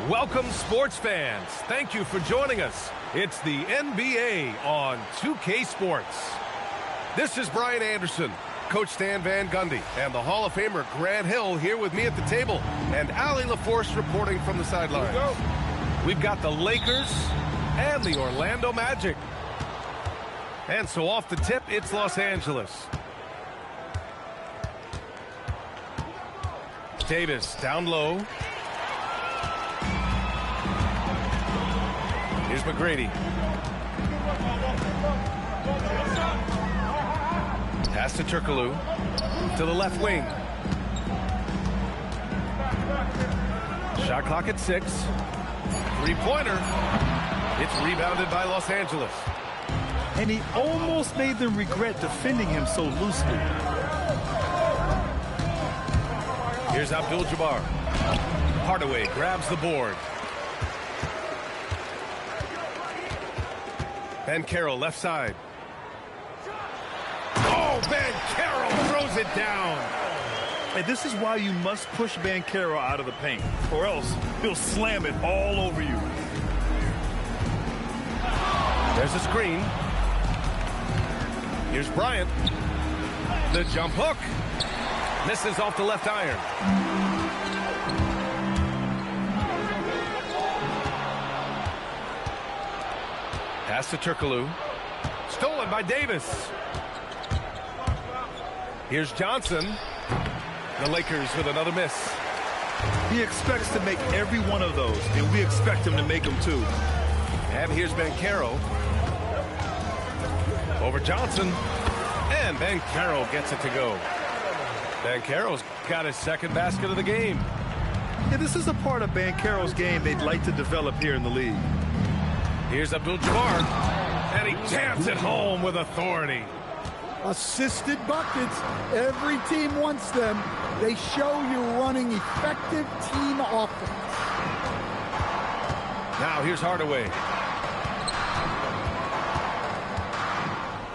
Welcome, sports fans. Thank you for joining us. It's the NBA on 2K Sports. This is Brian Anderson, Coach Stan Van Gundy, and the Hall of Famer Grant Hill here with me at the table, and Allie LaForce reporting from the sidelines. We've got the Lakers and the Orlando Magic. And so off the tip, it's Los Angeles. Davis down low. Here's McGrady. Pass to Turkoglu. To the left wing. Shot clock at 6. Three-pointer. It's rebounded by Los Angeles. And he almost made them regret defending him so loosely. Here's Abdul-Jabbar. Hardaway grabs the board. Banchero left side. Oh, Banchero throws it down. And this is why you must push Banchero out of the paint, or else he'll slam it all over you. There's a screen. Here's Bryant. The jump hook. Misses off the left iron. Pass to Turkoglu. Stolen by Davis. Here's Johnson. The Lakers with another miss. He expects to make every one of those, and we expect him to make them too. And here's Banchero. Over Johnson. And Banchero gets it to go. Banchero's got his second basket of the game. Yeah, this is a part of Banchero's game they'd like to develop here in the league. Here's Abdul-Jabbar, and he jams it home with authority. Assisted buckets. Every team wants them. They show you're running effective team offense. Now here's Hardaway.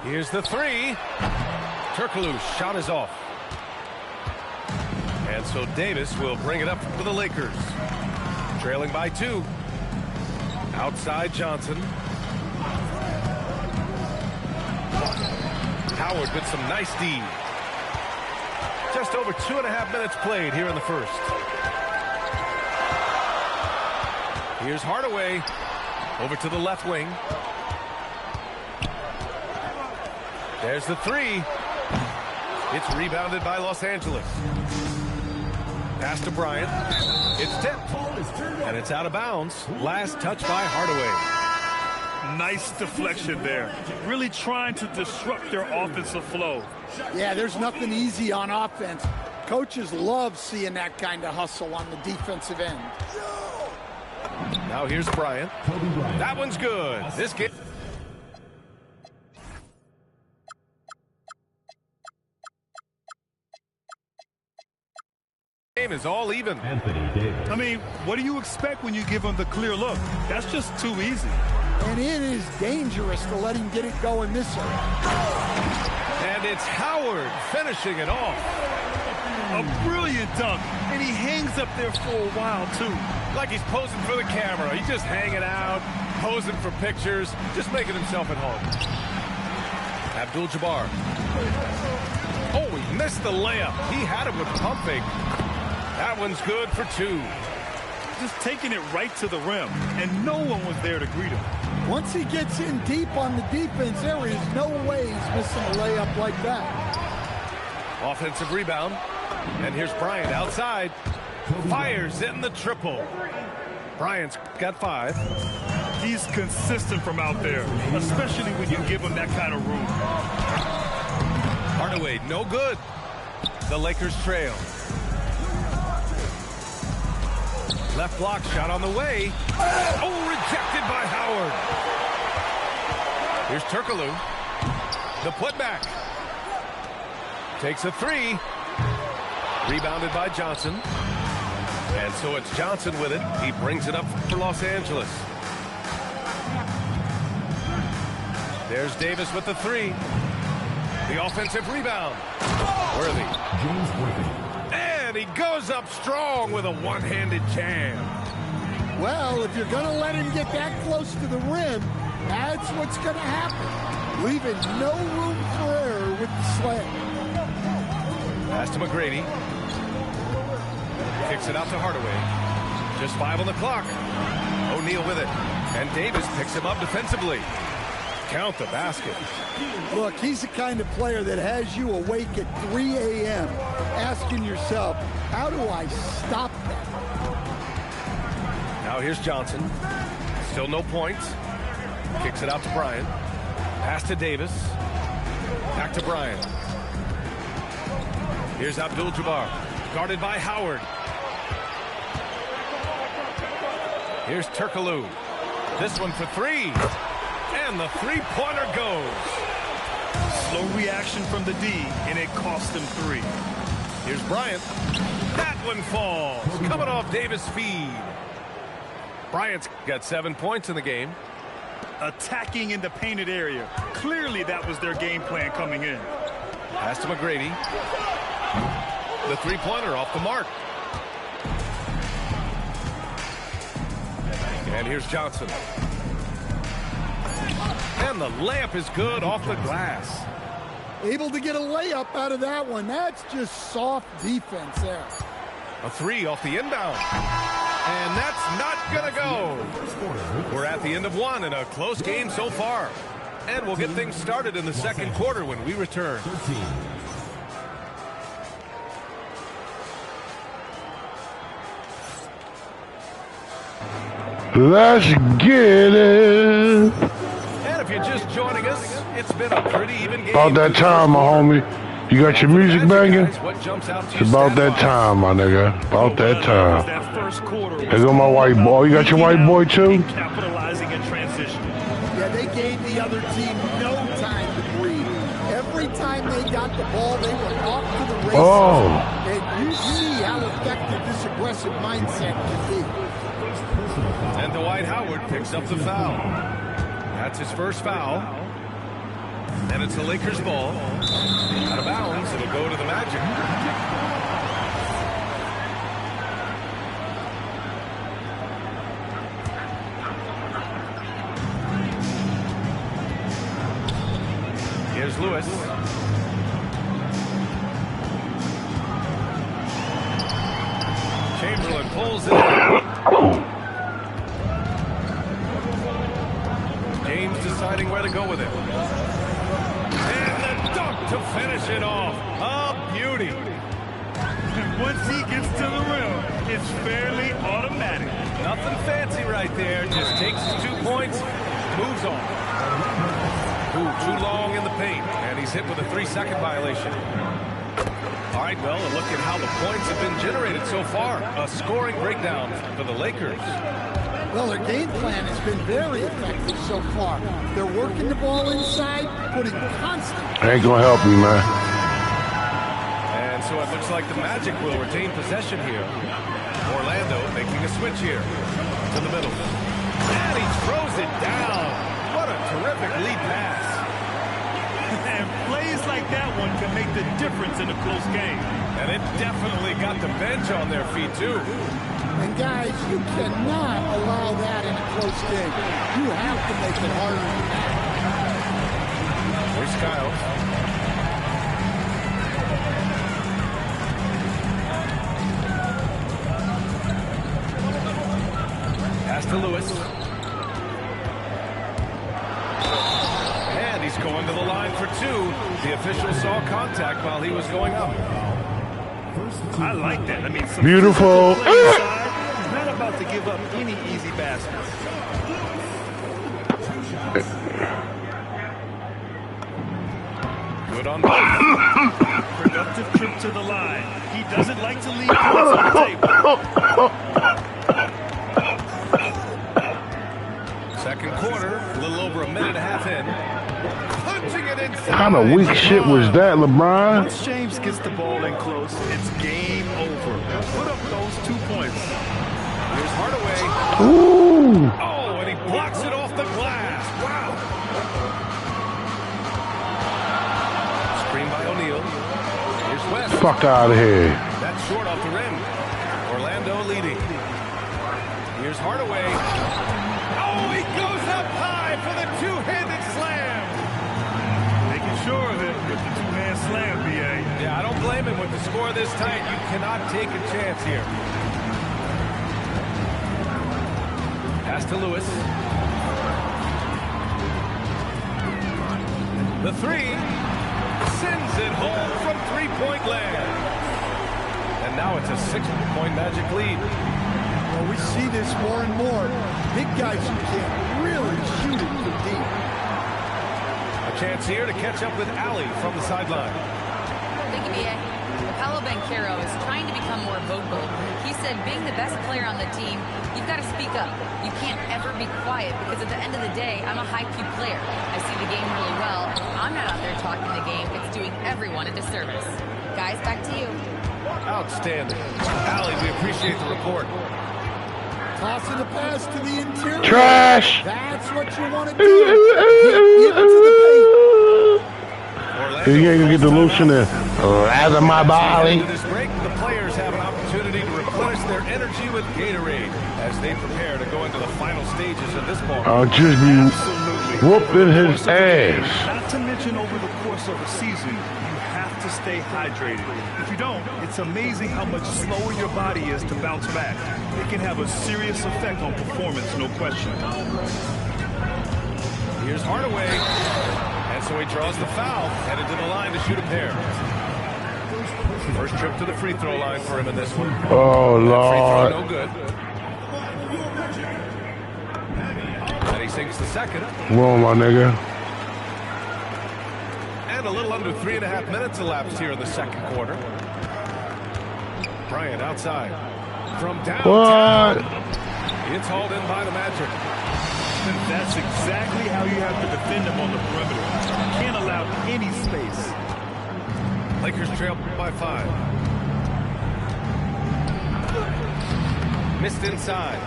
Here's the three. Turkoglu's shot is off. And so Davis will bring it up for the Lakers. Trailing by 2. Outside Johnson. Howard with some nice D. Just over 2.5 minutes played here in the first. Here's Hardaway. Over to the left wing. There's the three. It's rebounded by Los Angeles. Pass to Bryant. It's tipped. And it's out of bounds. Last touch by Hardaway. Nice deflection there. Really trying to disrupt their offensive flow. Yeah, there's nothing easy on offense. Coaches love seeing that kind of hustle on the defensive end. Now here's Bryant. That one's good. This game is all even. I mean, what do you expect when you give him the clear look? That's just too easy. And it is dangerous to let him get it going this way. And it's Howard finishing it off. A brilliant dunk, and he hangs up there for a while, too. Like he's posing for the camera. He's just hanging out, posing for pictures, just making himself at home. Abdul-Jabbar. Oh, he missed the layup. He had him with pumping. That one's good for 2. Just taking it right to the rim, and no one was there to greet him. Once he gets in deep on the defense, there is no way he's missing a layup like that. Offensive rebound. And here's Bryant outside. Fires in the triple. Bryant's got 5. He's consistent from out there, especially when you give him that kind of room. Hardaway, no good. The Lakers trail. Left block shot on the way. Oh, rejected by Howard. Here's Turkoglu. The putback. Takes a 3. Rebounded by Johnson. And so it's Johnson with it. He brings it up for Los Angeles. There's Davis with the 3. The offensive rebound. Worthy. And he goes up strong with a one-handed jam. Well, if you're going to let him get that close to the rim, that's what's going to happen. Leaving no room for error with the slam. Pass to McGrady. Kicks it out to Hardaway. Just 5 on the clock. O'Neal with it. And Davis picks him up defensively. Count the basket. Look, he's the kind of player that has you awake at 3 a.m. asking yourself, how do I stop that? Now here's Johnson. Still no points. Kicks it out to Bryant. Pass to Davis. Back to Bryant. Here's Abdul-Jabbar. Guarded by Howard. Here's Turkoglu. This one for 3. And the three-pointer goes. Slow reaction from the D, and it cost him 3. Here's Bryant. That one falls. Coming off Davis' feed. Bryant's got 7 points in the game. Attacking in the painted area. Clearly that was their game plan coming in. Pass to McGrady. The three-pointer off the mark. And here's Johnson. And the layup is good off the glass. Able to get a layup out of that one. That's just soft defense there. A 3 off the inbound. And that's not going to go. We're at the end of 1 in a close game so far. And we'll get things started in the second quarter when we return. Let's get it. And if you're just joining us, it's been a pretty even game. About that time, my homie. You got your music banging? It's about that time, my nigga. About that time. Here go my white boy. You got your white boy, too? Capitalizing in transition. Yeah, they gave the other team no time to breathe. Every time they got the ball, they were off to the races. Oh. And you see how effective this aggressive mindset can be. And Dwight Howard picks up the foul. That's his first foul. And it's the Lakers' ball. Out of bounds, it'll go to the Magic. Here's Lewis. Chamberlain pulls it in. James deciding where to go with it. And the dunk to finish it off. A beauty. And once he gets to the rim, it's fairly automatic. Nothing fancy right there. Just takes his 2 points, moves on. Ooh, too long in the paint. And he's hit with a 3-second violation. All right, well, a look at how the points have been generated so far. A scoring breakdown for the Lakers. Well, their game plan has been very effective so far. They're working the ball inside, putting constant. Ain't gonna help you, man. And so it looks like the Magic will retain possession here. Orlando making a switch here to the middle. And he throws it down. What a terrific lead pass. And plays like that one can make the difference in a close game. And it definitely got the bench on their feet, too. And guys, you cannot allow that in a close game. You have to make it harder than that. Here's Kyle. Pass to Lewis. And he's going to the line for 2. The official saw contact while he was going up. I like that. I mean, some beautiful. Not about to give up any easy baskets. Good on both. Productive trip to the line. He doesn't like to leave points on the table. Second quarter, a little over a minute and a half in. Punching it inside. What kind of weak shit was that, LeBron? Once James gets the ball in close, it's game over. Put up those 2 points. Here's Hardaway. Ooh. Oh, and he blocks it off the glass. Wow. Screen by O'Neal. Here's West. Fuck out of here. That's short off the rim. Orlando leading. Here's Hardaway. Oh, he goes up high for the two-handed slam. Making sure of it with the two-hand slam, B.A. Yeah, I don't blame him with the score this tight. You cannot take a chance here. Pass to Lewis. The three sends it home from three-point land. And now it's a 6-point Magic lead. Well, we see this more and more. Big guys who can't really shoot it from deep. A chance here to catch up with Ali from the sideline. Thank you, B.A. Paolo Banchero is trying to become more vocal. He said being the best player on the team, you've got to speak up. You can't ever be quiet because at the end of the day, I'm a high-Q player. I see the game really well. I'm not out there talking the game. It's doing everyone a disservice. Guys, back to you. Outstanding. Ali, we appreciate the report. Tossing the pass to the interior. Trash. That's what you want to do. Get into the paint. You ain't gonna get the lotion in. Lather my body. After this break, the players have an opportunity to replenish their energy with Gatorade as they prepare to go into the final stages of this ball. I'll just be whooping his ass. Not to mention over the course of a season, you have to stay hydrated. If you don't, it's amazing how much slower your body is to bounce back. It can have a serious effect on performance, no question. Here's Hardaway. And so he draws the foul, headed to the line to shoot a pair. First trip to the free throw line for him in this one. Oh, Lord. No good. And he sinks the second. Whoa, my nigga. And a little under 3.5 minutes elapsed here in the second quarter. Bryant outside. From downtown. What? It's hauled in by the Magic. And that's exactly how you have to defend him on the perimeter. You can't allow any space. Lakers trail by 5. Missed inside.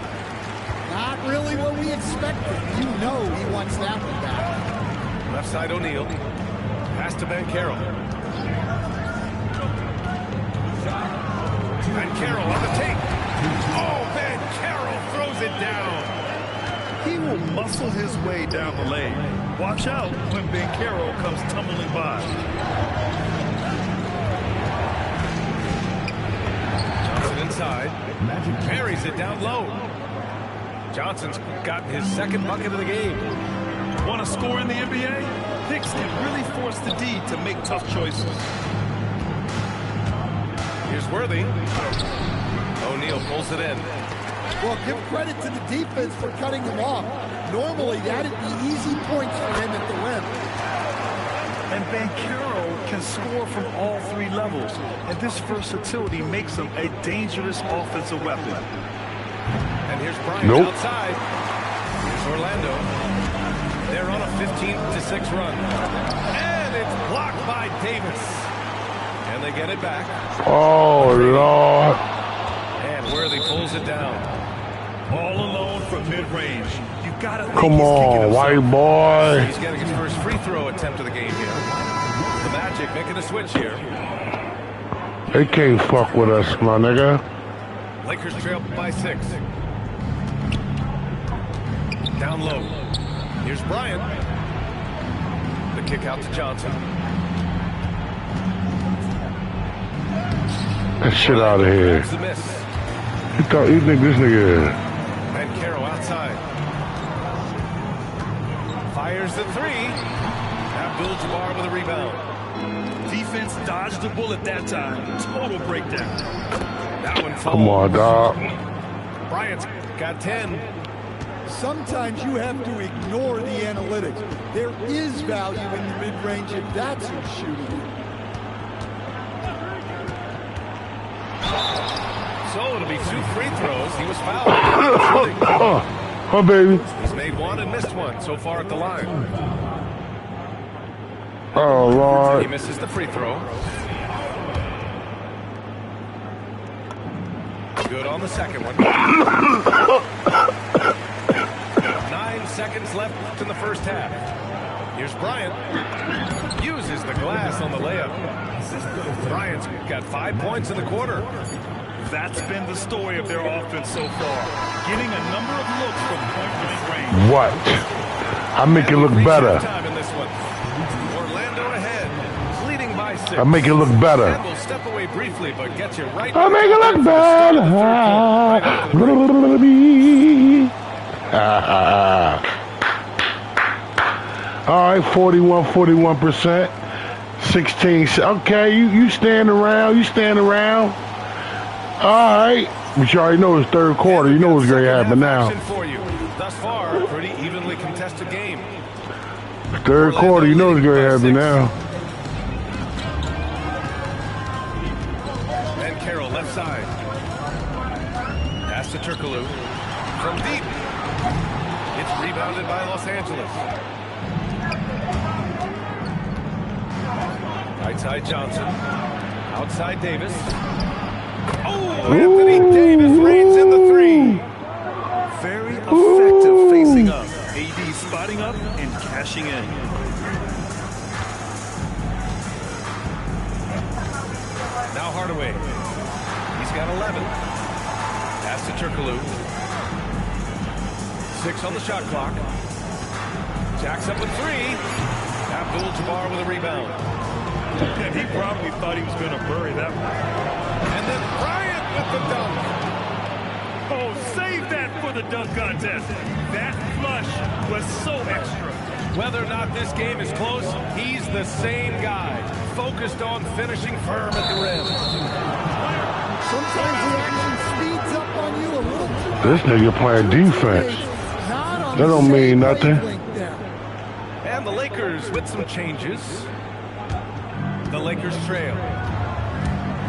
Not really what we expected. You know he wants that one back. Left side O'Neal. Pass to Banchero. Banchero on the tape. Oh, Banchero throws it down. He will muscle his way down the lane. Watch out when Banchero comes tumbling by. Johnson inside. Buries it down low. Johnson's gotten his second bucket of the game. Want to score in the NBA? Picks can really force the D to make tough choices. Here's Worthy. O'Neal pulls it in. Well, give credit to the defense for cutting him off. Normally, that'd be easy points for him at the rim. And Banchero can score from all three levels. And this versatility makes him a dangerous offensive weapon. And here's Bryant outside. Here's Orlando. They're on a 15-6 run. And it's blocked by Davis. And they get it back. Oh, Lord. And Worthy pulls it down. All alone from mid-range. You gotta think Come on, white boy. He's getting his first free throw attempt of the game here. The Magic making a switch here. They can't fuck with us, my nigga. Lakers trail by 6. Down low. Here's Bryant. The kick out to Johnson. That shit out of here. The miss. You think this nigga Banchero outside. Fires the 3. Abdul-Jabbar with a rebound. Defense dodged the bullet that time. Total breakdown. That one falls. Come on, dog. Bryant's got 10. Sometimes you have to ignore the analytics. There is value in the mid-range if that's who's shooting. So it'll be 2 free throws. He was fouled. Oh, baby. He's made 1 and missed 1 so far at the line. Oh, Lord. He misses the free throw. Good on the second one. 9 seconds left in the first half. Here's Bryant. Uses the glass on the layup. Bryant's got 5 points in the quarter. That's been the story of their offense so far. Getting a number of looks from point-blank range. What? I make it look better. Orlando ahead, leading by 6. I make it look better. And we'll step away briefly, but get you right. I make it look better. All right, 41%. 16. Okay, you stand around. You stand around. All right. But you already know it's third quarter. You know what's going to happen now. For you. Thus far, pretty evenly contested game. Third quarter, you know what's going to happen now. Ben Carroll, left side. Pass to Turkoglu. From deep. It's rebounded by Los Angeles. Right side Johnson. Outside Davis. Oh, Anthony Davis reigns in the 3. Very effective facing up. AD spotting up and cashing in. Now Hardaway. He's got 11. Pass to Turkoglu. 6 on the shot clock. Jacks up with 3. Abdul-Jabbar with a rebound. And he probably thought he was going to bury that one. And then Bryant with the dunk. Oh, save that for the dunk contest. That flush was so extra. Whether or not this game is close, he's the same guy, focused on finishing firm at the rim. Sometimes the action speeds up on you a little too much. This nigga playing defense. That don't mean nothing. And the Lakers with some changes. The Lakers trail.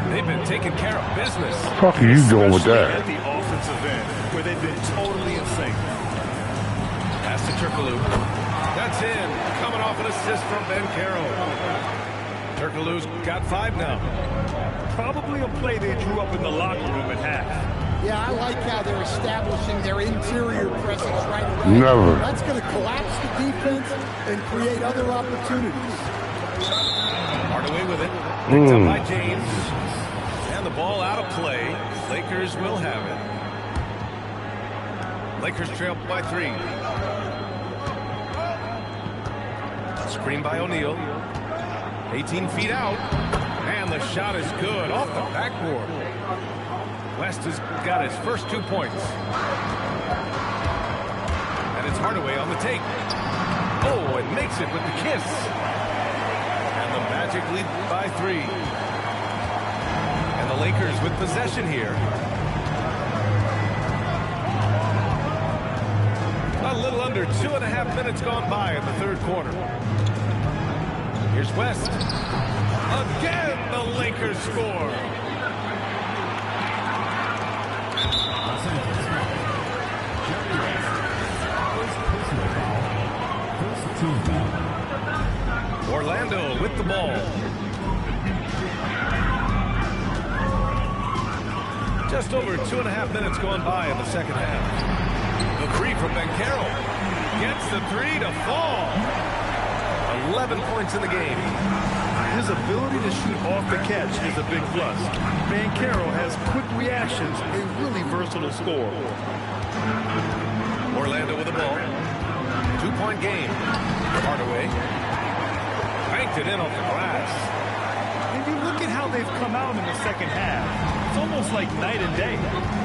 They've been taking care of business. What the fuck are you doing with that? At the offensive end, where they've been totally in sync. Pass to Turkoglu. That's in. Coming off an assist from Ben Carroll. Turkoglu's got 5 now. Probably a play they drew up in the locker room at half. Yeah, I like how they're establishing their interior presence right away. Never. That's going to collapse the defense and create other opportunities. Hardaway with it. Picked up by James. And the ball out of play. Lakers will have it. Lakers trail by 3. Screen by O'Neal. 18 feet out. And the shot is good off the backboard. West has got his first 2 points. And it's Hardaway on the take. Oh, and makes it with the kiss. And the Magic lead by 3. And the Lakers with possession here. A little under 2.5 minutes gone by in the third quarter. Here's West. Again, the Lakers score. Orlando with the ball. Just over 2.5 minutes gone by in the second half. The 3 from Ben Carroll. Gets the 3 to fall. 11 points in the game. His ability to shoot off the catch is a big plus. Ben Carroll has quick reactions, a really versatile scorer. Orlando with the ball. 2-point game. Hardaway. Banked it in off the glass. And you look at how they've come out in the second half. It's almost like night and day.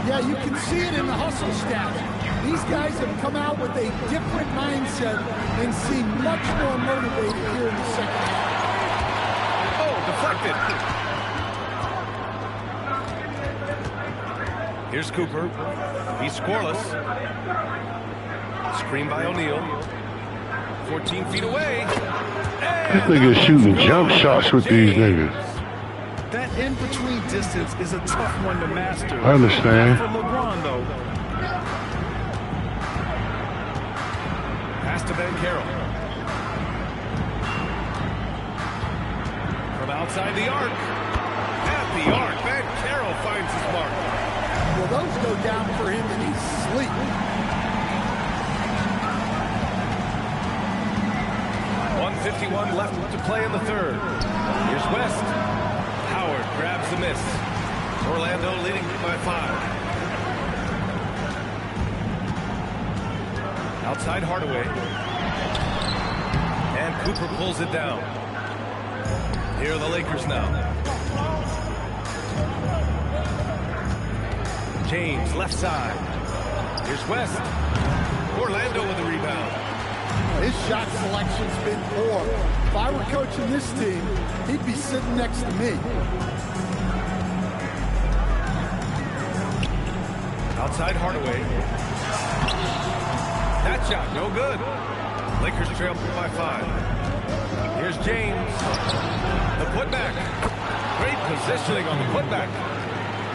Yeah, you can see it in the hustle stats. These guys have come out with a different mindset and seem much more motivated here in the second half. Oh, deflected. Here's Cooper. He's scoreless. Screen by O'Neal. 14 feet away. This nigga's shooting jump shots with these niggas. That in-between distance is a tough one to master. I understand. For LeBron, though. Pass to Ben Carroll. From outside the arc. At the arc, Ben Carroll finds his mark. Well, those go down for him in his sleep. 1:51 left to play in the third. Here's West. Howard grabs the miss. Orlando leading by 5. Outside Hardaway. And Cooper pulls it down. Here are the Lakers now. James, left side. Here's West. Orlando with the rebound. His shot selection's been poor. If I were coaching this team, he'd be sitting next to me. Outside Hardaway. That shot, no good. Lakers trail by 5. Here's James. The putback. Great positioning on the putback.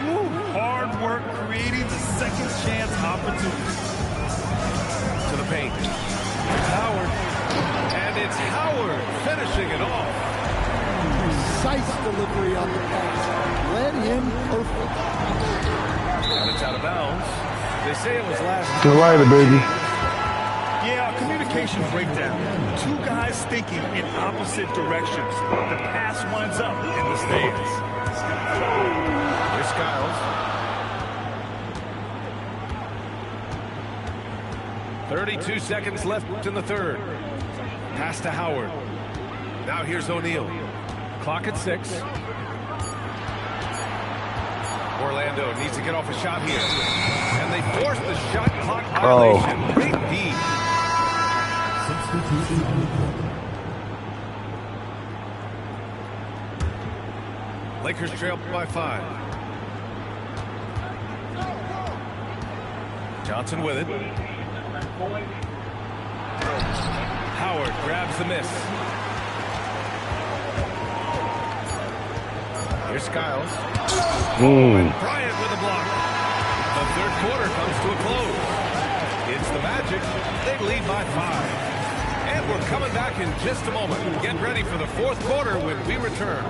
Woo, hard work creating the second chance opportunity. To the paint. It's Howard. And it's Howard finishing it off. Precise delivery on the pass. Led him perfect. And it's out of bounds. They say it was last. To the lighter, baby. Yeah, communication breakdown. Two guys thinking in opposite directions. The pass winds up in the stands. Here's Skiles. 32 seconds left in the third. Pass to Howard. Now here's O'Neal. Clock at 6. Orlando needs to get off a shot here. And they force the shot clock violation. Great D. Lakers trail by 5. Johnson with it. Howard grabs the miss. Here's Skiles. Bryant with a block. The third quarter comes to a close. It's the Magic. They lead by 5. And we're coming back in just a moment. Get ready for the fourth quarter when we return.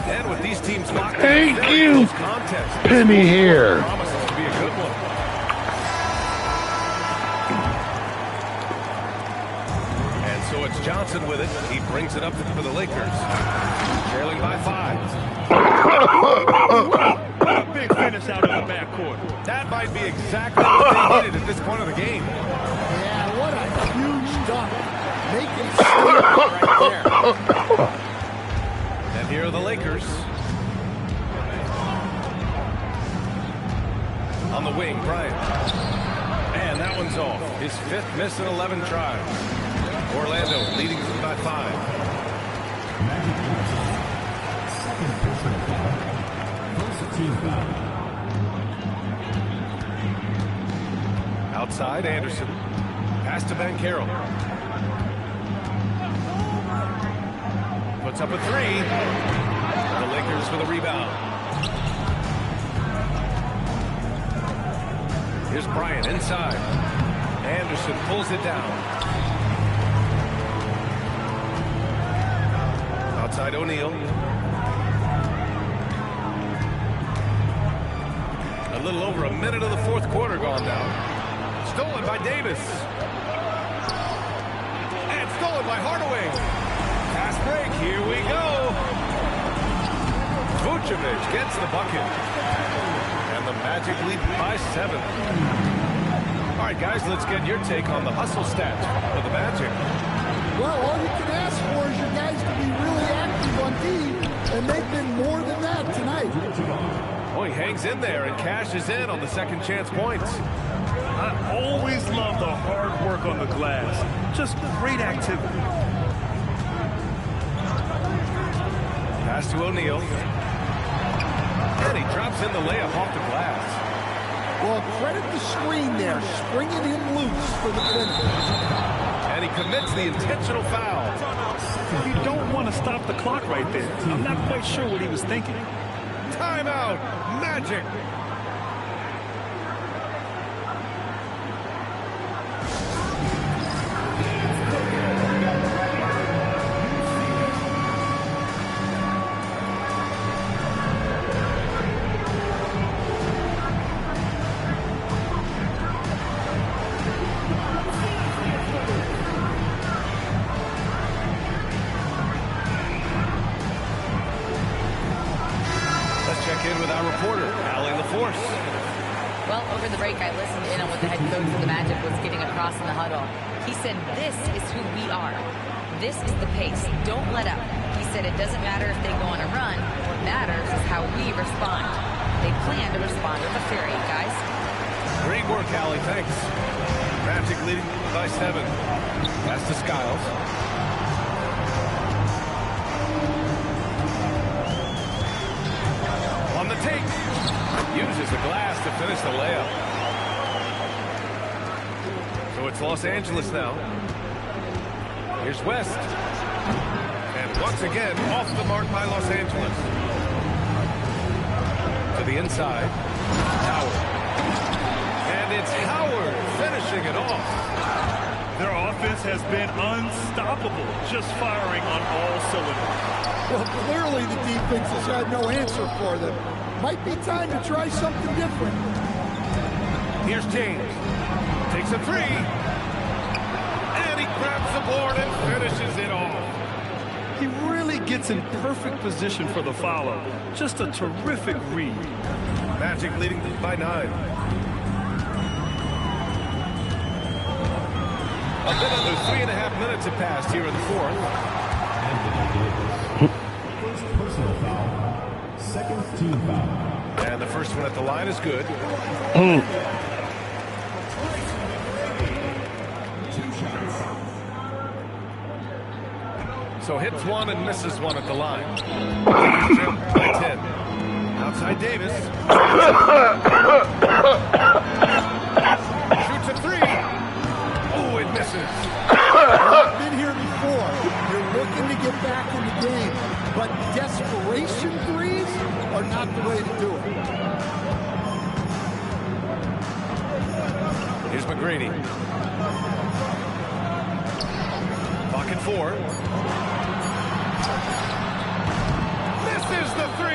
And with these teams locked in, Thank you, contest, Penny here. promises to be a good one. And so it's Johnson with it. He brings it up for the Lakers. Trailing by 5. A big finish out of the backcourt. That might be exactly what they needed at this point of the game. Yeah, what a huge dunk. Making statement right there. And here are the Lakers. On the wing, Bryant. And that one's off. His 5th miss in 11 tries. Orlando leading by 5. Outside, Anderson. Pass to Banchero. Puts up a 3. The Lakers for the rebound. Here's Bryant inside. Anderson pulls it down. Outside O'Neal. A little over a minute of the fourth quarter gone now. Stolen by Davis. And stolen by Hardaway. Fast break, here we go. Vucevic gets the bucket. And the Magic lead by 7. All right, guys, let's get your take on the hustle stats for the Magic. Well, all you can ask for is your guys to be really active on D, and they've been more than that tonight. Oh, he hangs in there and cashes in on the second chance points. I always love the hard work on the glass. Just great activity. Pass to O'Neal. And he drops in the layup off the glass. Well, credit the screen there, springing him loose for the finish. And he commits the intentional foul. You don't want to stop the clock right there. I'm not quite sure what he was thinking. Timeout, Magic. in with our reporter, Allie LaForce. Well, over the break, I listened in on what the head coach of the Magic was getting across in the huddle. He said, this is who we are. This is the pace. Don't let up. He said it doesn't matter if they go on a run. What matters is how we respond. They plan to respond with a Fury, guys. Great work, Allie. Thanks. Magic leading by 7. Pass to Skiles. On the take. Uses the glass to finish the layup. So it's Los Angeles now. Here's West. And once again, off the mark by Los Angeles. To the inside. Howard. And it's Howard finishing it off. Their offense has been unstoppable, just firing on all cylinders. Well, clearly the defense has had no answer for them. Might be time to try something different. Here's James. Takes a 3. And he grabs the board and finishes it off. He really gets in perfect position for the follow. Just a terrific read. Magic leading by 9. A bit under 3.5 minutes have passed here in the 4th. First personal foul, second team foul. And the first one at the line is good. 2 shots. So hits 1 and misses 1 at the line. By 10. Outside Davis. Shoots a 3. Oh, it misses. I've been here before. You're looking to get back in the game, but desperation threes are not the way to do it. Here's McGrady. Clock at 4. Misses the 3.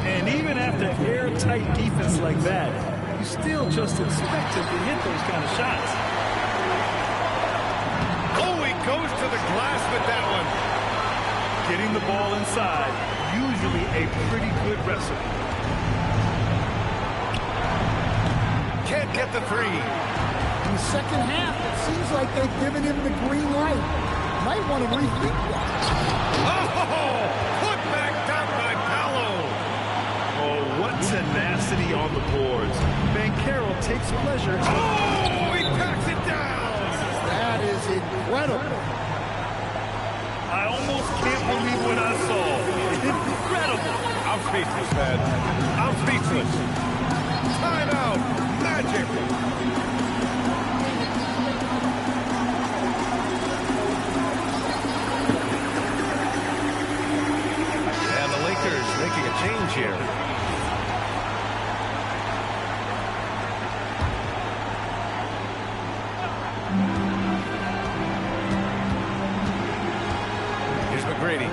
And even after airtight defense like that, you still just expect him to hit those kind of shots. Oh, he goes to the glass with that one. Getting the ball inside, usually a pretty good recipe. Can't get the 3. In the second half, it seems like they've given him the green light. Might want to rethink that. Oh, put back down by Paolo. Oh, what tenacity on the boards. Banchero takes pleasure. Oh, he packs it down. That is incredible. I almost can't believe what I saw. Incredible. I'm speechless, man. I'm speechless. Timeout. Magic. And the Lakers making a change here. Here's McGrady.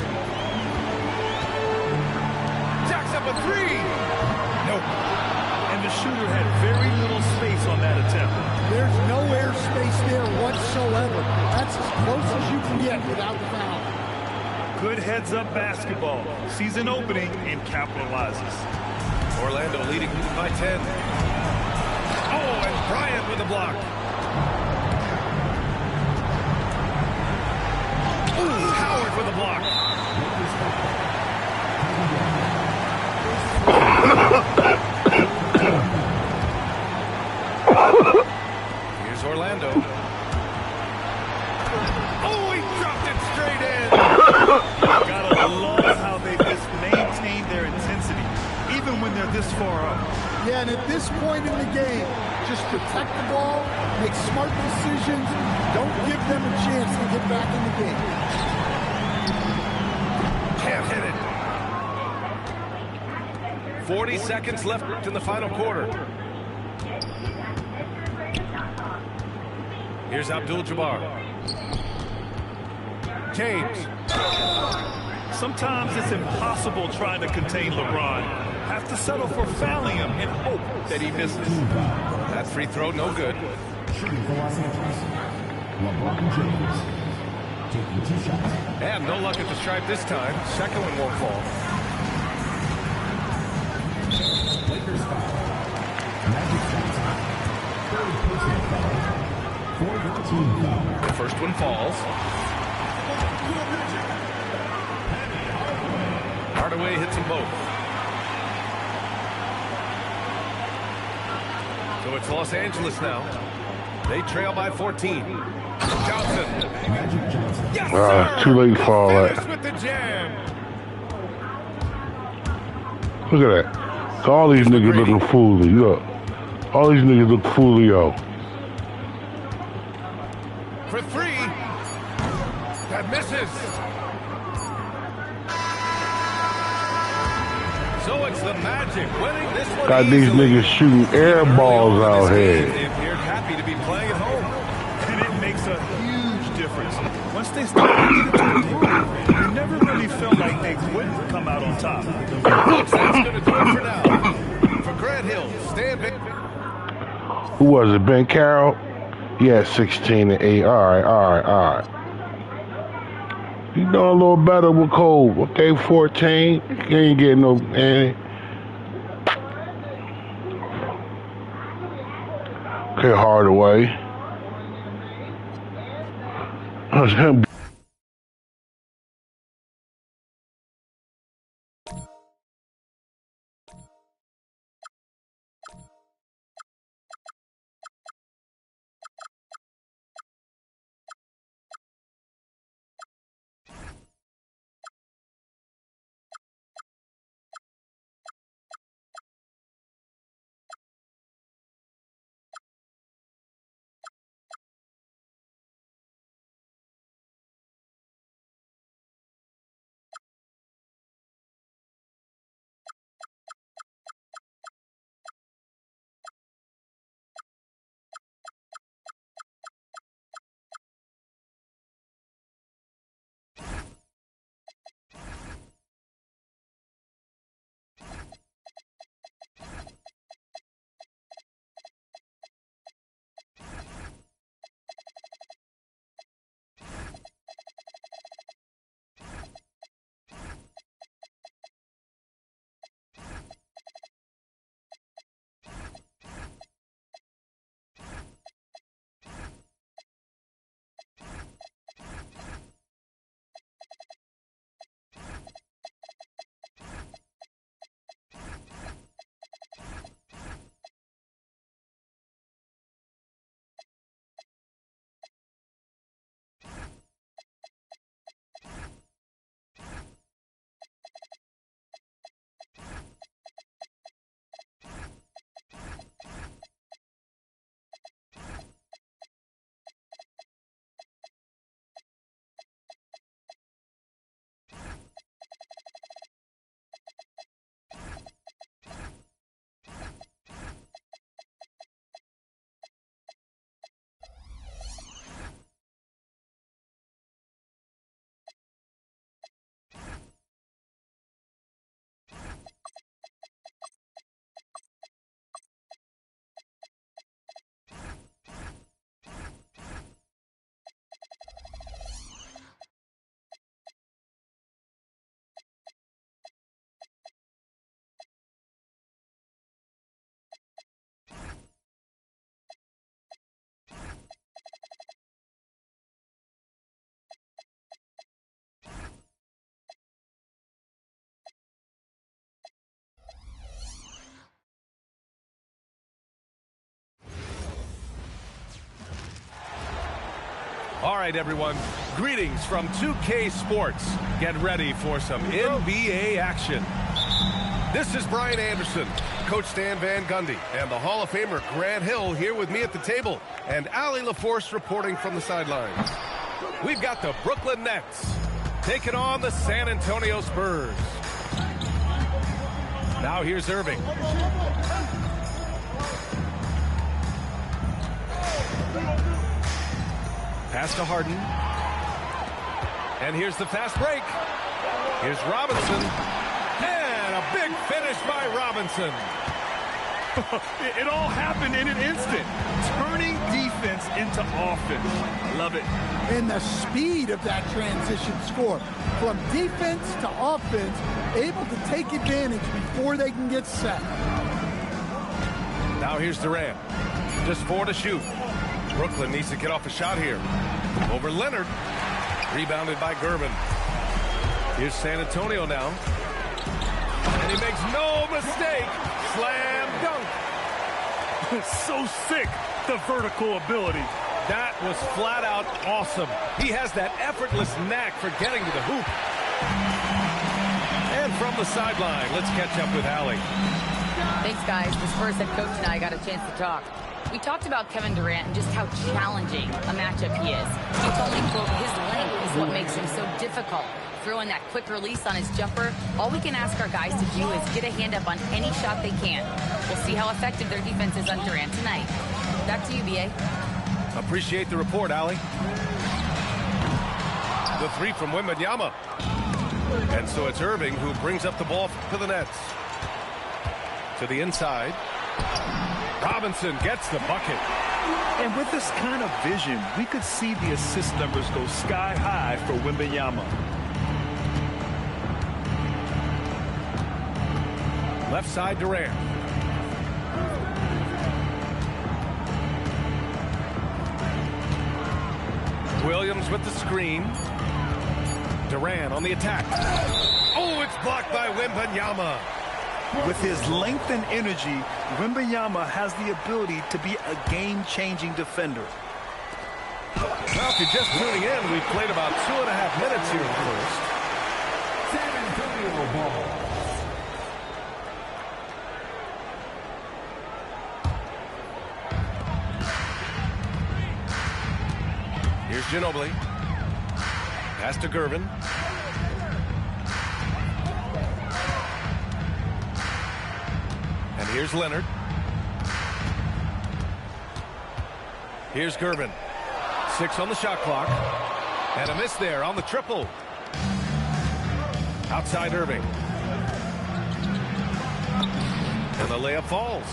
Jacks up a 3. Nope. And the shooter had very little space on that attempt. There's no air space there whatsoever. That's as close as you can get without foul. Good heads-up basketball. Sees an opening and capitalizes. Orlando leading by 10. Oh, and Bryant with a block. Ooh, Howard with a block. Here's Orlando. Oh, he dropped it straight in. Gotta love how they just maintain their intensity, even when they're this far up. Yeah, and at this point in the game, just protect the ball, make smart decisions, don't give them a chance to get back in the game. Can't hit it. 40 seconds left in the final quarter. Here's Abdul-Jabbar. James. Sometimes it's impossible trying to contain LeBron. Have to settle for fouling him and hope that he misses. That free throw, no good. Shooting for Los Angeles, LeBron James. Taking 2 shots. And no luck at the stripe this time. Second one won't fall. The first one falls. Hardaway hits them both. So it's Los Angeles now. They trail by 14. Johnson. Yes, sir! Too late for all that. Finish with the jam. Look at that. So all these niggas looking foolish. Look. All these niggas look foolish, yo. For three. That misses. So it's the Magic winning this one. Got these niggas shooting air balls out here. They appeared happy to be playing at home. And it makes a huge difference. Once they start to get into the groove, you never really felt like they wouldn't come out on top. Folks, that's going to do it for now. For Grant Hill, Stan Van. Who was it? Ben Carroll? Yeah, 16 and 8. All right. You doing a little better with Cole. Okay, 14. You ain't getting no Annie. Okay, Hardaway. That's him. All right, everyone. Greetings from 2K Sports. Get ready for some NBA action. This is Brian Anderson, Coach Stan Van Gundy, and the Hall of Famer Grant Hill here with me at the table, and Allie LaForce reporting from the sidelines. We've got the Brooklyn Nets taking on the San Antonio Spurs. Now here's Irving. Pass to Harden. And here's the fast break. Here's Robinson. And a big finish by Robinson. It all happened in an instant. Turning defense into offense. I love it. And the speed of that transition score. From defense to offense, able to take advantage before they can get set. Now here's Durant. Just 4 to shoot. Brooklyn needs to get off a shot here. Over Leonard. Rebounded by Gervin. Here's San Antonio now. And he makes no mistake. Slam dunk. So sick, the vertical ability. That was flat out awesome. He has that effortless knack for getting to the hoop. And from the sideline, let's catch up with Allie. Thanks, guys. The Spurs head coach and I got a chance to talk. We talked about Kevin Durant and just how challenging a matchup he is. He told me, quote, his length is what makes him so difficult. Throwing that quick release on his jumper, all we can ask our guys to do is get a hand up on any shot they can. We'll see how effective their defense is on Durant tonight. Back to you, B.A. Appreciate the report, Allie. The 3 from Wembanyama. And so it's Irving who brings up the ball to the Nets. To the inside. Robinson gets the bucket. And with this kind of vision, we could see the assist numbers go sky high for Wembanyama. Left side, Durant. Williams with the screen. Durant on the attack. Oh, it's blocked by Wembanyama. With his length and energy, Wembanyama has the ability to be a game-changing defender. Well, if you're just tuning in, we've played about 2.5 minutes here in the first. San Antonio ball. Here's Ginobili. Pass to Gervin. And here's Leonard. Here's Gervin. 6 on the shot clock. And a miss there on the triple. Outside Irving. And the layup falls.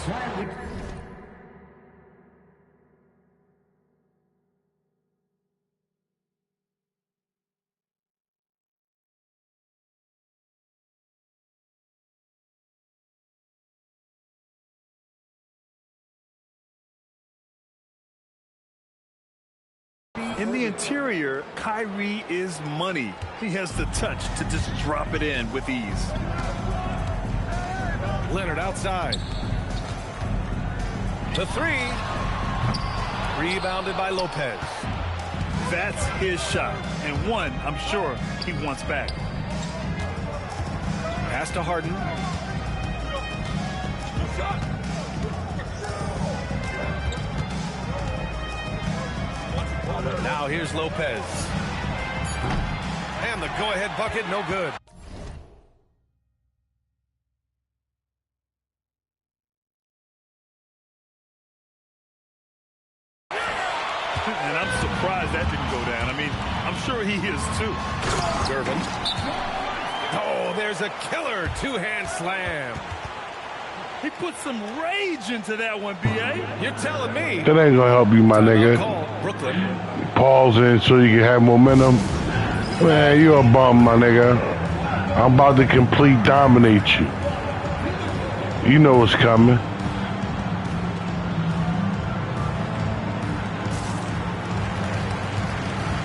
In the interior, Kyrie is money. He has the touch to just drop it in with ease. Leonard outside. The 3. Rebounded by Lopez. That's his shot, and one I'm sure he wants back. Pass to Harden. Now here's Lopez. And the go-ahead bucket, no good. And I'm surprised that didn't go down. I mean, I'm sure he is too. Gervin. Oh, there's a killer 2-hand slam. He put some rage into that one, B.A. You're telling me. That ain't gonna help you, my nigga. Brooklyn. Pause in so you can have momentum. Man, you a bum, my nigga. I'm about to complete dominate you. You know what's coming.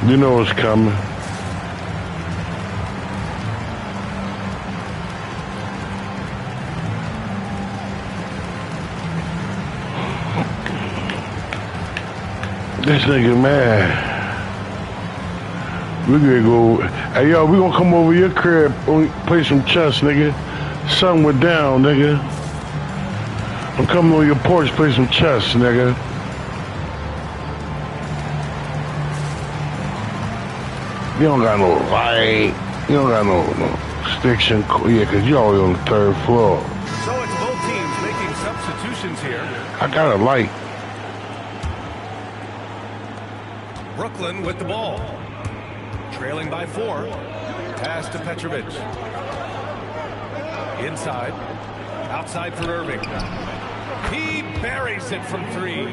You know what's coming. This nigga, man. We gonna go. Hey, yo, we gonna come over your crib, play some chess, nigga. Sun went down, nigga. I'm coming on your porch, play some chess, nigga. You don't got no light. You don't got no sticks and yeah, cause you always on the 3rd floor. So it's both teams making substitutions here. I got a light. Brooklyn with the ball. Trailing by 4. Pass to Petrovic. Inside. Outside for Irving. He buries it from 3.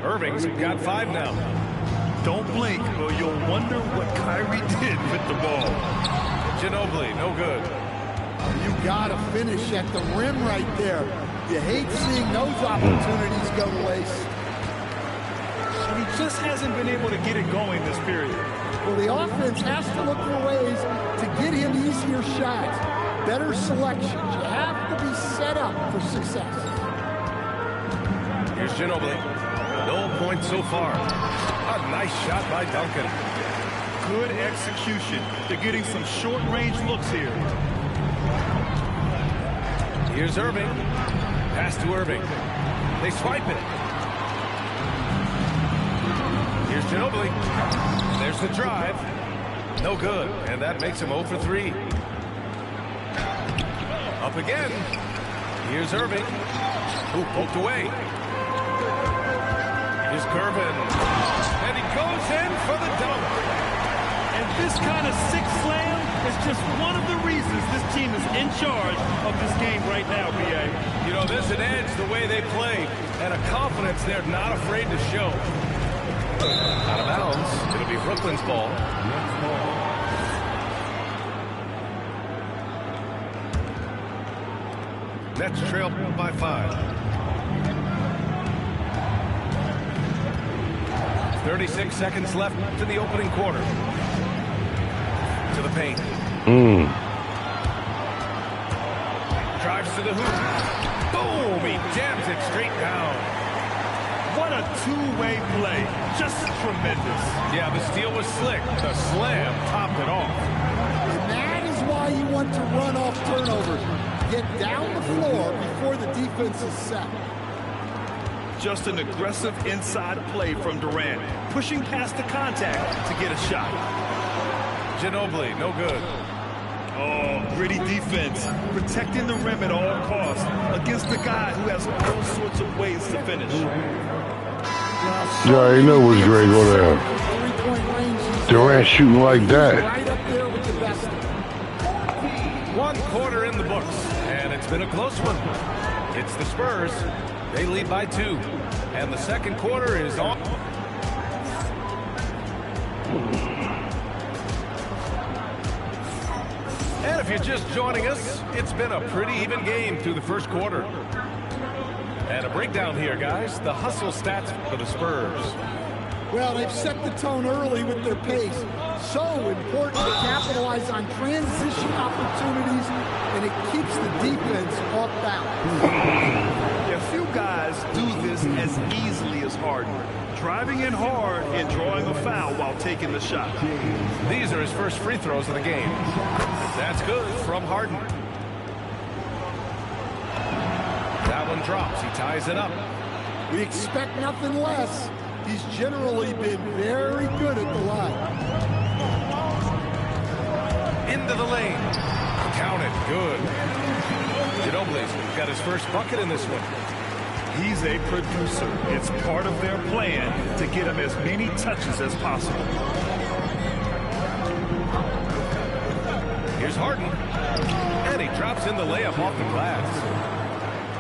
Irving's got 5 now. Don't blink or you'll wonder what Kyrie did with the ball. Ginobili, no good. You got to finish at the rim right there. You hate seeing those opportunities go to waste. He just hasn't been able to get it going this period. Well, the offense has to look for ways to get him easier shots, better selections. You have to be set up for success. Here's Ginobili. No points so far. A nice shot by Duncan. Good execution. They're getting some short-range looks here. Here's Irving. Pass to Irving. They swipe it. Here's Ginobili. There's the drive. No good. And that makes him 0 for 3. Up again. Here's Irving. Who poked away. Here's Gervin. And he goes in for the dunk. And this kind of sick slam is just one of the reasons this team is in charge of this game right now, B.A. You know, there's an edge the way they play and a confidence they're not afraid to show. Out of bounds. It'll be Brooklyn's ball. Nets trail by 5. 36 seconds left to the opening quarter. To the paint. Drives to the hoop. Boom! He jams it straight down. What a two-way play. Just tremendous. Yeah, the steal was slick. The slam topped it off. And that is why you want to run off turnovers. Get down the floor before the defense is set. Just an aggressive inside play from Durant, pushing past the contact to get a shot. Ginobili, no good. Oh, gritty defense, protecting the rim at all costs against a guy who has all sorts of ways to finish. Yeah, you know what's great go there. Durant shooting like that. Right up there with the best. 1 quarter in the books, and it's been a close one. It's the Spurs. They lead by 2, and the second quarter is on. And if you're just joining us, it's been a pretty even game through the first quarter. And a breakdown here, guys. The hustle stats for the Spurs. Well, they've set the tone early with their pace. So important to capitalize on transition opportunities, and it keeps the defense off balance. A few guys do this as easily as Harden, driving in hard and drawing a foul while taking the shot. These are his first free throws of the game. That's good from Harden. That one drops. He ties it up. We expect nothing less. He's generally been very good at the line. Into the lane. Count it. Good. Ginobili's got his first bucket in this one. He's a producer. It's part of their plan to get him as many touches as possible. Here's Harden. And he drops in the layup off the glass.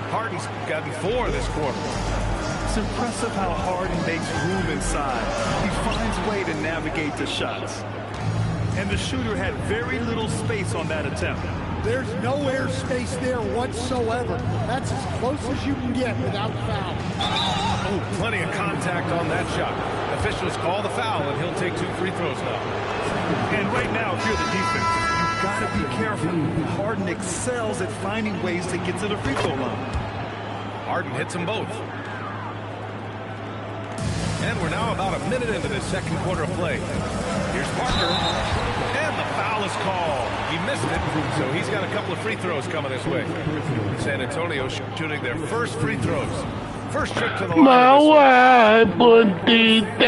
Harden's gotten 4 this quarter. It's impressive how Harden makes room inside. He finds a way to navigate the shots. And the shooter had very little space on that attempt. There's no air space there whatsoever. That's as close as you can get without foul. Oh, plenty of contact on that shot. Officials call the foul, and he'll take 2 free throws now. And right now, if you're the defense, you've got to be careful. Harden excels at finding ways to get to the free throw line. Harden hits them both. And we're now about a minute into this second quarter of play. Here's Parker. And the foul is called. He missed it, so he's got a couple of free throws coming his way. San Antonio shooting their first free throws. First trip to the line. My wife would be That's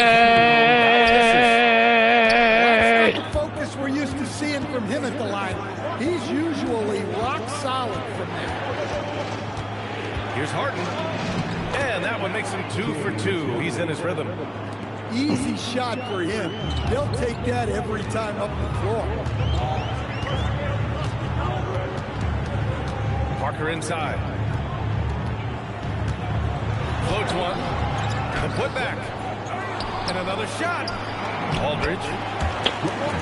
not the focus we're used to seeing from him at the line. He's usually rock solid from there. Here's Harden. And that one makes him 2 for 2. He's in his rhythm. Easy shot for him. They'll take that every time up the floor. Parker inside. Floats one. The putback. And another shot. Aldridge.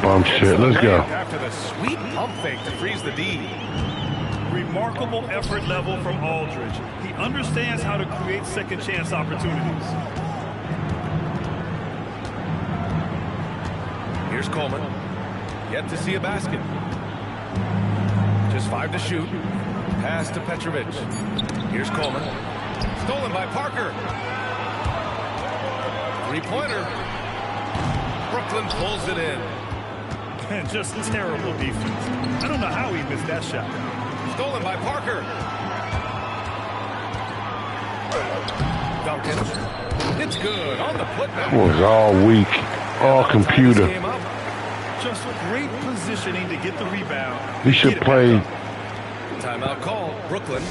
Bump shit. Let's go. After the sweet pump fake to freeze the D. remarkable effort level from Aldridge. He understands how to create second chance opportunities. Here's Coleman. Yet to see a basket. Just 5 to shoot. Pass to Petrovic. Here's Coleman. Stolen by Parker. Three-pointer. Brooklyn pulls it in. And just terrible defense. I don't know how he missed that shot. Stolen by Parker. Duncan. It's good on the putback. It was all weak, all computer. Just great positioning to get the rebound. He should play. Timeout call, Brooklyn.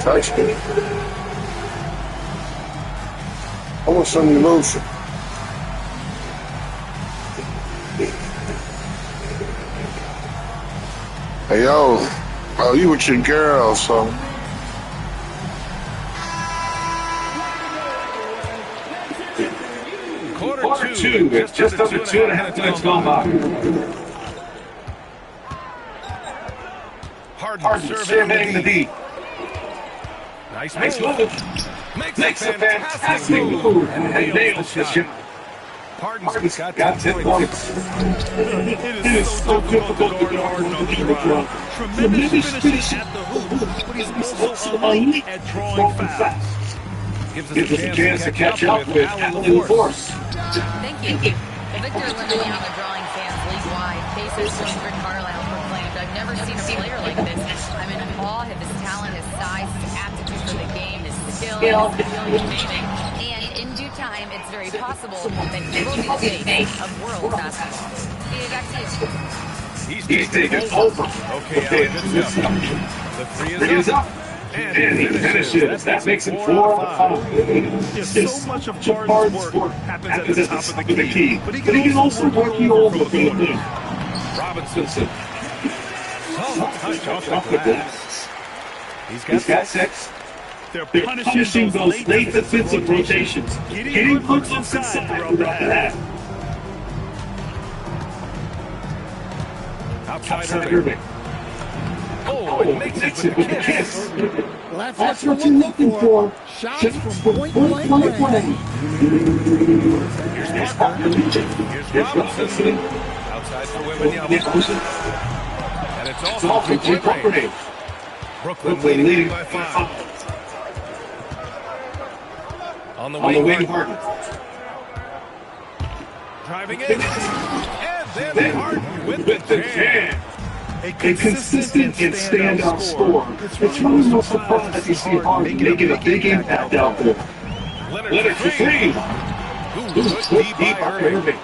Touch me. I want some emotion. Hey, yo. Oh, you with your girl, so. Quarter two. Just under 2.5 minutes gone by. Harden surveying the D. Nice move. Makes a fantastic move and nails the shot. Harden's got 10 points. It is so difficult to guard Harden on the drive. Tremendous finishing at the hoop, but he's also elite at drawing fouls. Gives us a chance to catch up with Allen LaForce. Thank you. Well, Victor Oliniyi on the drawing fans league-wide. Pacers coach Rick Carlisle proclaimed, "I've never seen a player like this. I'm in awe of his talent, his size, his aptitude for the game, his skill, his amazing. And in due time, it's very possible that he will be the face of world basketball." Back to you. He's taking over. Okay, Allen, good stuff. The three is up. And he finishes. That makes it 4 out of 5. Yes, so much of Harden's work happens at the top of the key. But he can also work you over from the corner. Robinson. Touch off the glass. He's got 6. They're punishing those late defensive rotations. Getting hooks inside throughout the half. Outside Irving. Oh, it makes it with a kiss. Well, that's what you're looking for. Shots from point-blank range. Here's Parker. Here's Robinson. Outside for Wembanyama. And it's all from two-point range. Brooklyn leading by 5. On the wing, Harden. Driving in. And then Harden with the jam. A consistent and standout score. It's really no surprise that you see Harden making a big impact out there. Leonard for 3. Good deep by Irving.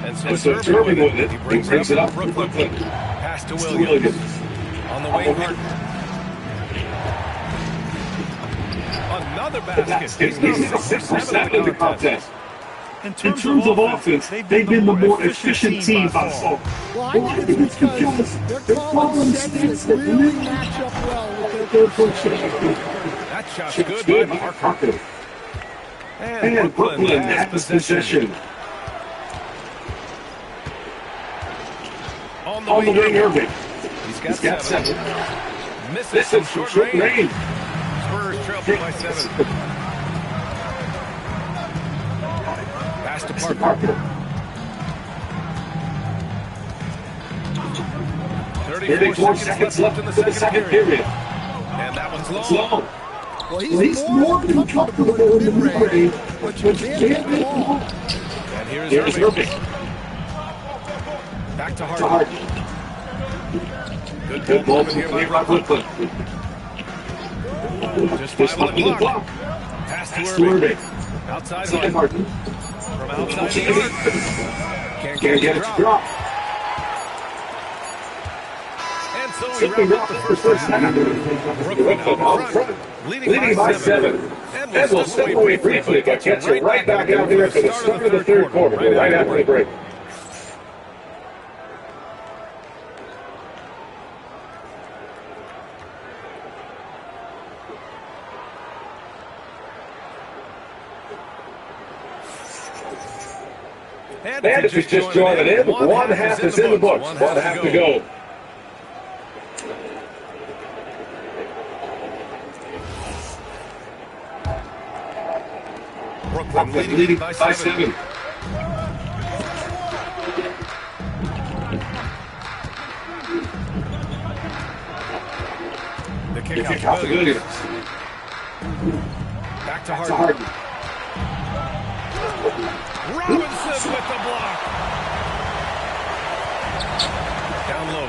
And so Irving with it. He brings it up. Brooklyn. Pass to Williams. On the way, Harden. Another basket. He's 6-7 in the contest. In terms of offense, they've been the more efficient team by far. Well, I think it's because they're calling sets that really match up well with their coach. That shot's good by Parker. And Brooklyn has possession. On the wing, Irving. He's got 7. Misses from short range. Spurs trail by 7. Pass to Parker. 34 seconds left in the second period. And that one's long. Well, he's more than comfortable in the mid-range, but you can't get the ball. And here's Irving. Back to Harden. Good ball here by Brooklyn. Just 5 on the clock. Pass to Irving. Outside Harden. From outside the arc. Can't get it to drop. And so we wrap up the first half. Brooklyn out front, leading by 7. And we'll step away briefly, but catch you right back out here for the start of the third quarter, right after the break. And if you're just joining in, one half is in the books. One half to go. Brooklyn leading by 7. The kick out to Williams. Back to Harden. Robinson with the block. Down low.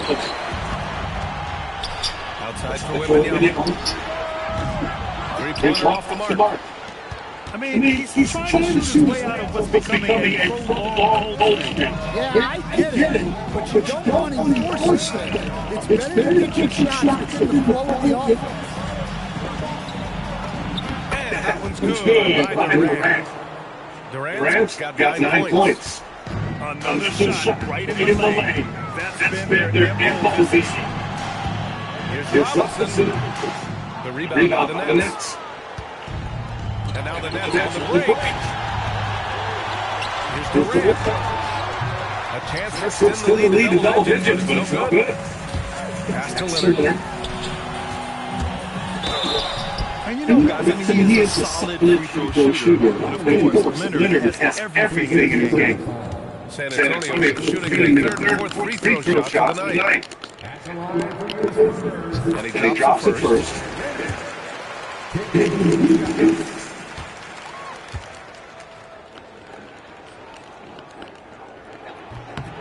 Outside for Wembanyama. Three-pointer off the mark. I mean, he's trying to shoot his way out of what's becoming a prolonged holding. Yeah, I get it, but you don't want to force it. It's better to get your shots in the flow of the offense. And that one's good by Durant. Durant's got 9 points. Another shot right in the lane. That's been their MO this season. Here's Robinson. The rebound by the Nets. And now the Nets on the break. Here's Durant. A chance to extend the lead to double digits, but it's no good. Pass to Leonard. And you know, guys, I mean, he is a solid free throw shooter. But of course, Leonard has everything in his game. San Antonio shooting their third and fourth free throw shots of the night. And he drops it first.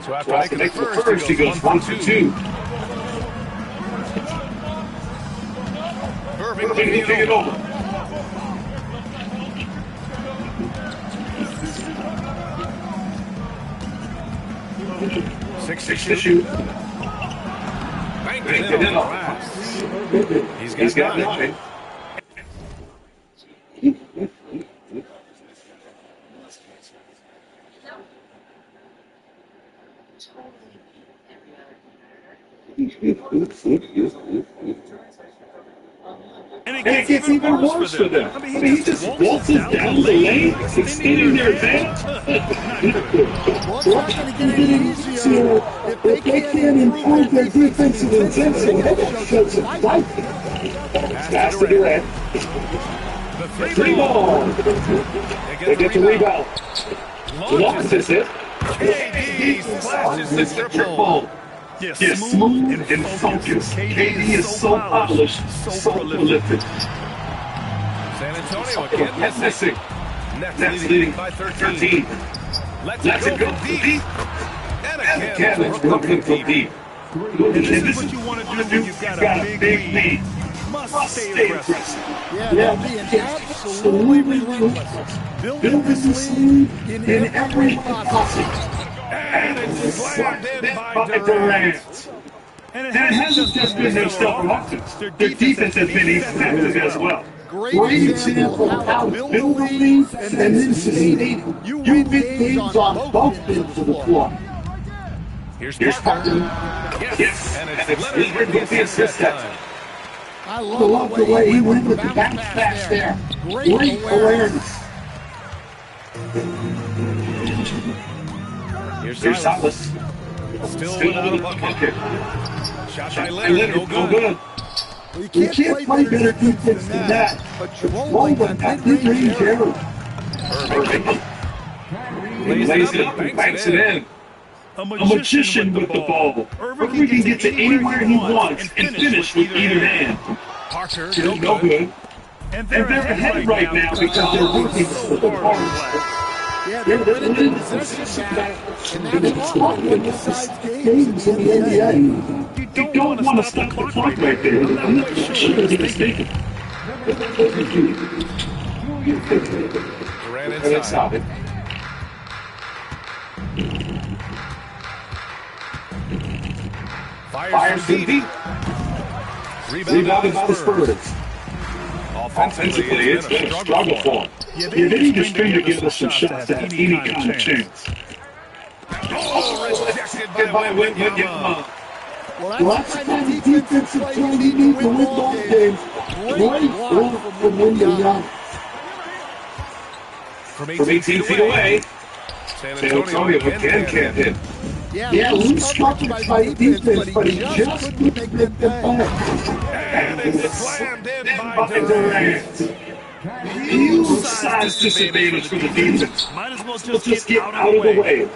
So after making the first, he goes 1 for 2. Irving taking it over. 6 to shoot. Banked it in on the glass. He's got 9. And it gets even worse for them. I mean, he just waltzes down the lane, extending their advantage. Well, it's not going to get any easier if they can't improve their defensive intensity. Pass to Durant. The three ball. They get the rebound. Launches it. KD splashes the triple. Yes, smooth and focused. KD is so polished, so prolific. San Antonio again missing. Nets leading by 13. Let's it go deep. And again, Brooklyn from deep. And this is what you want to do when you've got a big lead. Must stay aggressive. Yeah, they'll be absolutely relentless. Building this lead in every possible. And it's slammed in by Durant. And it hasn't just been their stealth offense. Their defense has been effective as well. Great example of how to build leads and then succeed. You win games on both ends of the floor. Here's Parker. Yes. And it's Leonard with the assist that time. I love the way he went with the bounce pass there. Great awareness. Here's Silas. Still without a bucket. Shot by Leonard, no good. Well, you can't play better defense than that. But Jerome on that mid-range error. Irving lays it up and banks it in. A magician with the ball. Irving can get to anywhere he wants and finish with either hand. Parker, no good. And they're ahead right now because they're working so hard. Yeah, they're winning the possession back, and that's often what decides games in the NBA. You don't want to stop the clock right there. I'm not sure that's mistaken. Durant inside. Fires deep. Rebounded by the Spurs. Offensively, it's been a struggle for them. Yeah, they need a string to give us some shots to have any kind of chance. Oh, rejected by Wembanyama. Well, that's the kind of defensive play you need to win ball games. Great block from Wembanyama. From 18 feet away. San Antonio again can't hit. Yeah, loose coverage by the defense, but he just couldn't make them pay. And it's slammed in by Durant. Durant. Huge size disadvantage for the defense. Might as well just get out of the way.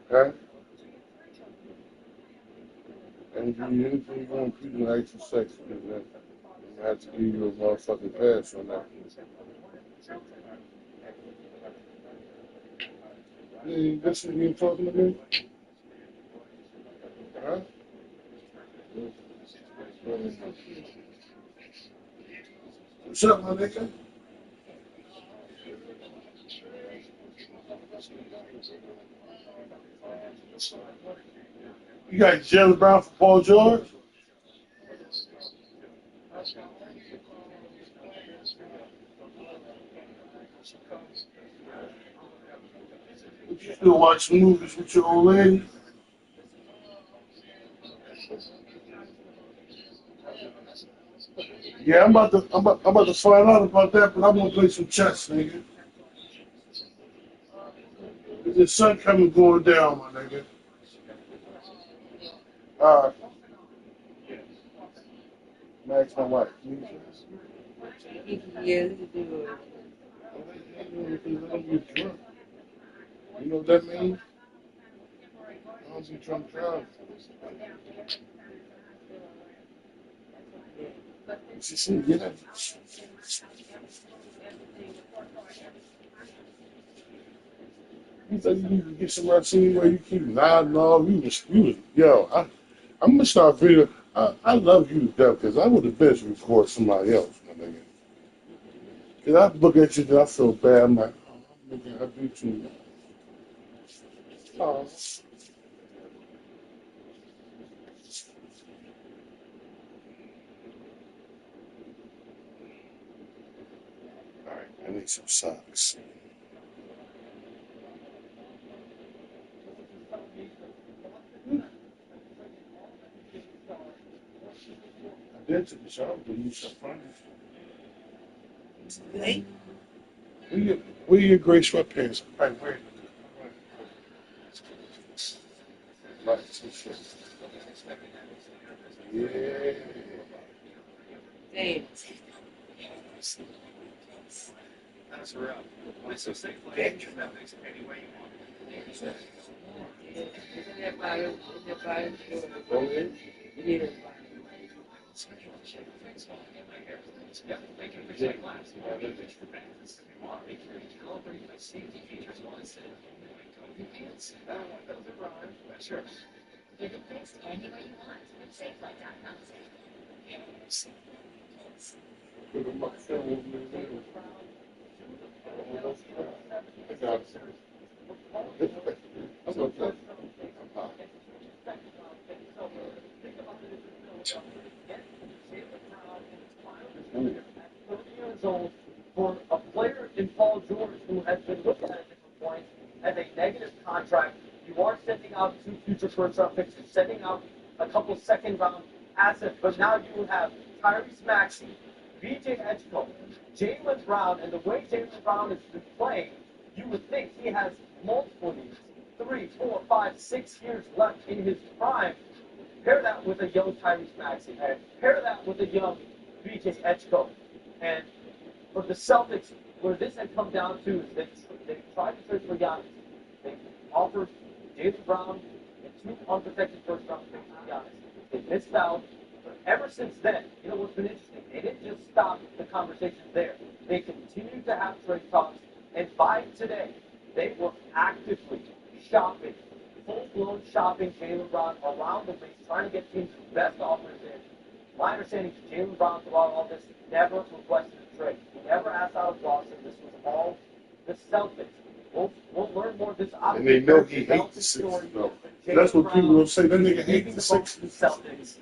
Okay? And if you anything you want people to ask you sex, because then I'm gonna have to give you a motherfucking pass on that. You listen to me talking to me? Huh? What's up, my nigga? You got Jerry Brown for Paul George? You still watching movies with your old lady? Yeah, I'm about to find out about that, but I'm gonna play some chess, nigga. The sun coming going down, my nigga. Alright. Max, my wife. Yes, do. You know what that means? I don't be drunk driving. She said, yeah. You think you need to get somebody seen where you keep nodding off? I'm gonna start video. I love you to death because I would have best record somebody else, my nigga. Cause I look at you and I feel bad. I'm like, oh, nigga, I do too. Oh. All right, I need some socks. I did take a shower, but you should find it. Where your gray sweatpants? Right, where? Like, yeah. Damn. That's rough. So stay playing. That makes it any way you want. Yeah. Yeah, they can fix it glass. You want to fix your fans. If you want, make sure you calibrate my safety features while it's in. You can't see that one. Those are wrong. Sure. You can fix any way you want with SafeLight.com. Years old for a player in Paul George who has been looked at different points as a negative contract. You are sending out 2 future first-round picks. You're sending out a couple second-round assets, but now you have Tyrese Maxey, B.J. Edgecombe, Jaylen Brown, and the way Jaylen Brown has been playing, you would think he has multiple years, 3, 4, 5, 6 years left in his prime. Pair that with a young Tyrese Maxey, and pair that with a young B.J. Edgecombe. And for the Celtics, where this had come down to is they tried to trade for Giannis. They offered Jaylen Brown and 2 unprotected first-round picks for Giannis. They missed out. But ever since then, you know what's been interesting? They didn't just stop the conversation there. They continued to have trade talks. And by today, they were actively shopping full-blown shopping Jaylen Brown around the league, trying to get teams the best offers in. My understanding is Jaylen Brown throughout all this never requested a trade. He never asked out of Boston. This was all the Celtics. We'll learn more of this. And they know he hates the Sixers, though. That's what people will say. That nigga hates the Sixers. Celtics.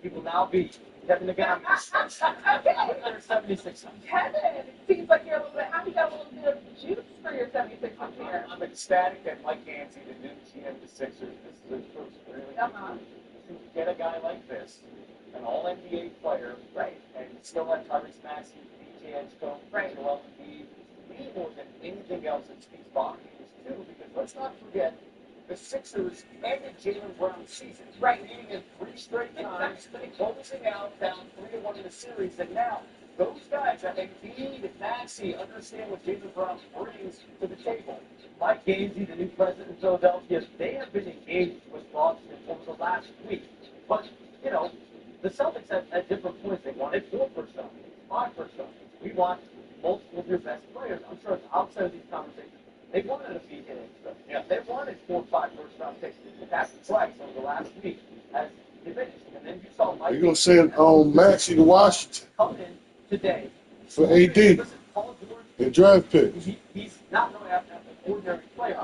He will now be Kevin McGowan. Okay. 76. Kevin, it seems like you're a little bit happy. You got a little bit of juice for your 76 here. I'm ecstatic that Mike Yancey, the new GM of the Sixers, this is his first really to get a guy like this, an all-NBA player, Right. and still have Tyrese Maxey, DJ Edgecombe, Right. Joel Embiid. To me, more than anything else, it speaks volumes too, because let's not forget the Sixers ended Jaylen Brown's season. Right. Beating him 3 straight times, closing out down 3-1 in the series, and now those guys, Embiid and Maxey, understand what Jaylen Brown brings to the table. Mike Yancey, the new president of Philadelphia, they have been engaged with Boston over the last week. But, you know, the Celtics at different points, they wanted 4 first round picks, 5 first round picks. We want multiple of your best players. I'm sure it's outside of these conversations. They wanted a beat in it. Yeah, they wanted 4 or 5 first round picks. That's twice over the last week as diminished. And then you saw Mike. You're going to send Maxey to Washington come in today for AD Listen, Paul George, and draft picks. he's not going after an ordinary player.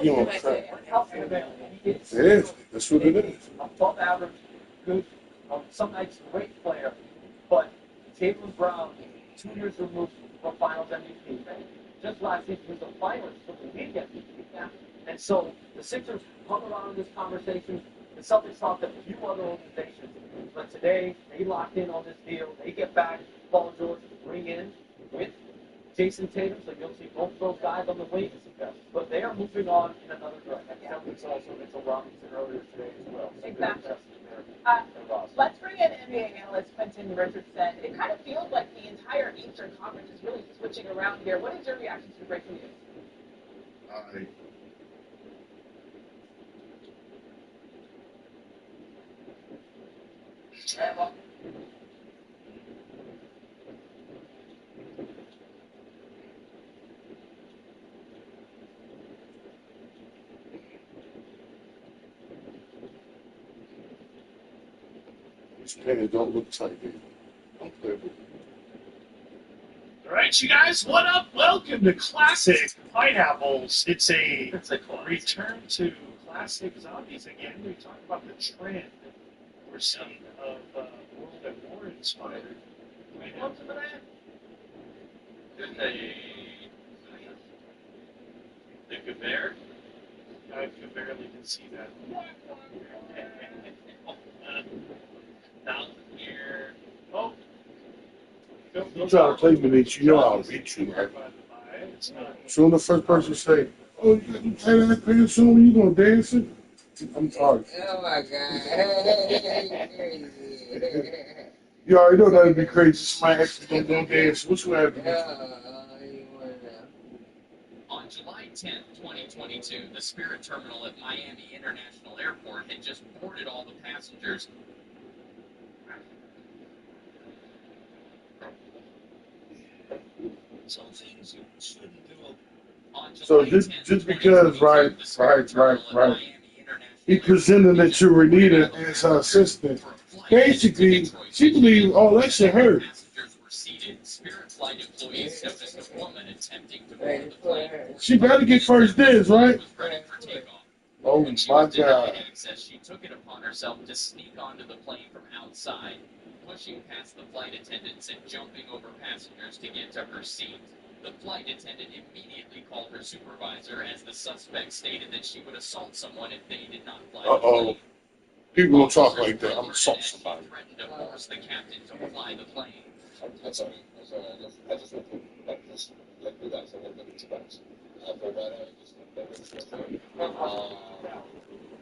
You don't try. Healthy and available. He is It is. That's what it is. above average, good, some nights great player. But Jaylen Brown, 2 years removed from Finals MVP. Just last season, he was a finalist for the league MVP. Yeah. And so the Sixers hung around in this conversation. The Celtics talked to a few other organizations. But today, they locked in on this deal. They get back Paul George to bring in with Jason Tatum. So you'll see both those guys on the wings. But they are moving on in another direction. Yeah. Celtics also Mitchell Robinson earlier today as well. So Exactly. their roster. Let's bring in NBA analyst Quentin Richardson. It kind of feels like the entire Eastern Conference is really switching around here. What is your reaction to the breaking news? These pants don't look tight, dude. Don't play with me. All right, you guys, what up? Welcome to Classic Pineapples. It's a return to classic zombies again. We talk about the trend we're seeing of World at War inspired. Welcome to that. Good day. The Gabert? I can barely can see that. Down here. Oh. You try to play me, Nate, you know I'll beat you, right? Soon the first person say, "Oh, you play that pants soon? When you gonna dance it?" I'm sorry. Oh my God. You already know that'd be crazy. Somebody actually gonna dance. What's gonna happen? On July 10th, 2022, the Spirit Terminal at Miami International Airport had just boarded all the passengers. Some things you shouldn't do. On July So just because, right, he presented it to Renita as her assistant. Basically, she believed all that shit hurt. Passengers were seated. Spirit flight employees noticed a woman attempting to board the plane. She better get first dibs, right? Was ready for takeoff. Oh When she my was denied God. access, she took it upon herself to sneak onto the plane from outside, pushing past the flight attendants and jumping over passengers to get to her seat. The flight attendant immediately called her supervisor as the suspect stated that she would assault someone if they did not fly the Uh-oh. plane. People don't talk like that. I'm assault somebody. He threatened to force the captain to fly the plane. I'm sorry. I just want to let you guys a little bit of expense. I forgot I just